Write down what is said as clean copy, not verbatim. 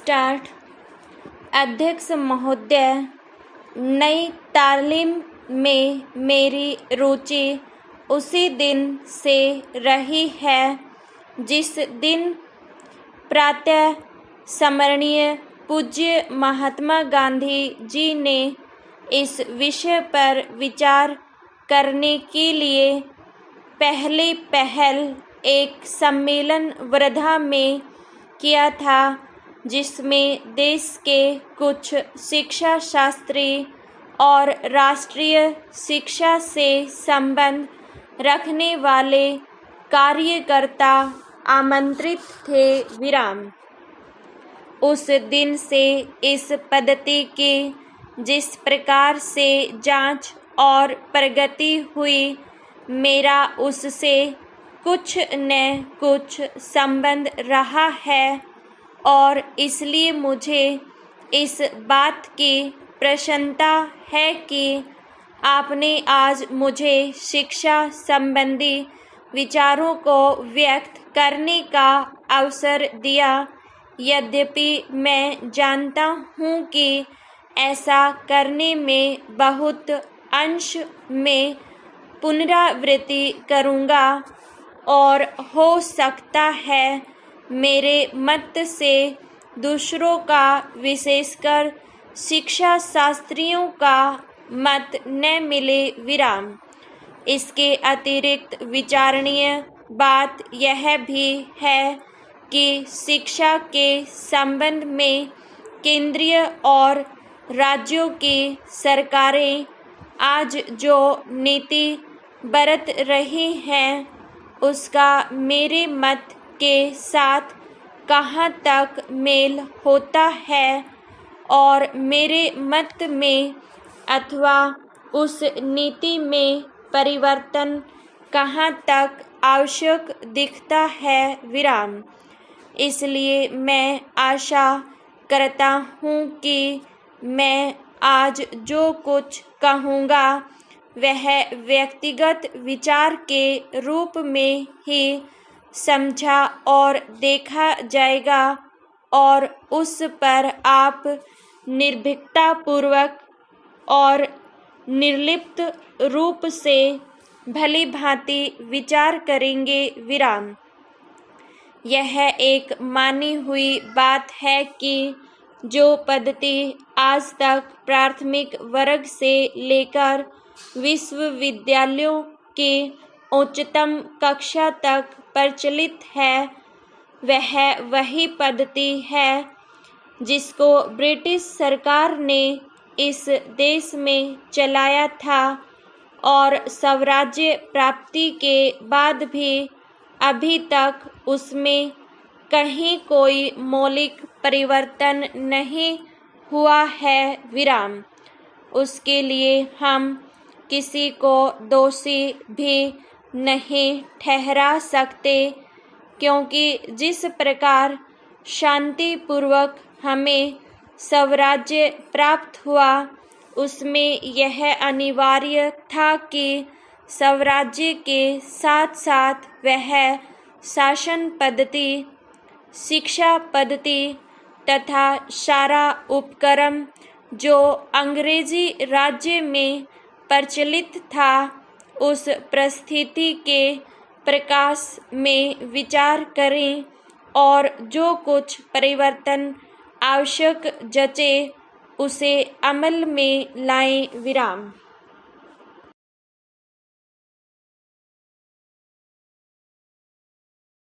Start. अध्यक्ष महोदय, नई तालीम में मेरी रुचि उसी दिन से रही है जिस दिन प्रातः स्मरणीय पूज्य महात्मा गांधी जी ने इस विषय पर विचार करने के लिए पहली पहल एक सम्मेलन वर्धा में किया था, जिसमें देश के कुछ शिक्षा शास्त्री और राष्ट्रीय शिक्षा से संबंध रखने वाले कार्यकर्ता आमंत्रित थे। विराम। उस दिन से इस पद्धति की जिस प्रकार से जांच और प्रगति हुई, मेरा उससे कुछ न कुछ संबंध रहा है और इसलिए मुझे इस बात की प्रसन्नता है कि आपने आज मुझे शिक्षा संबंधी विचारों को व्यक्त करने का अवसर दिया। यद्यपि मैं जानता हूँ कि ऐसा करने में बहुत अंश में पुनरावृत्ति करूँगा और हो सकता है मेरे मत से दूसरों का, विशेषकर शिक्षा शास्त्रियों का मत न मिले। विराम। इसके अतिरिक्त विचारणीय बात यह भी है कि शिक्षा के संबंध में केंद्रीय और राज्यों की सरकारें आज जो नीति बरत रही हैं, उसका मेरे मत के साथ कहाँ तक मेल होता है और मेरे मत में अथवा उस नीति में परिवर्तन कहाँ तक आवश्यक दिखता है। विराम। इसलिए मैं आशा करता हूँ कि मैं आज जो कुछ कहूँगा वह व्यक्तिगत विचार के रूप में ही समझा और देखा जाएगा और उस पर आप निर्भीकतापूर्वक और निर्लिप्त रूप से भली भांति विचार करेंगे। विराम। यह एक मानी हुई बात है कि जो पद्धति आज तक प्राथमिक वर्ग से लेकर विश्वविद्यालयों की उच्चतम कक्षा तक प्रचलित है, वह वही पद्धति है जिसको ब्रिटिश सरकार ने इस देश में चलाया था और स्वराज्य प्राप्ति के बाद भी अभी तक उसमें कहीं कोई मौलिक परिवर्तन नहीं हुआ है। विराम। उसके लिए हम किसी को दोषी भी नहीं ठहरा सकते, क्योंकि जिस प्रकार शांतिपूर्वक हमें स्वराज्य प्राप्त हुआ, उसमें यह अनिवार्य था कि स्वराज्य के साथ साथ वह शासन पद्धति, शिक्षा पद्धति तथा सारा उपक्रम जो अंग्रेजी राज्य में प्रचलित था, उस परिस्थिति के प्रकाश में विचार करें और जो कुछ परिवर्तन आवश्यक जचे उसे अमल में लाएं। विराम।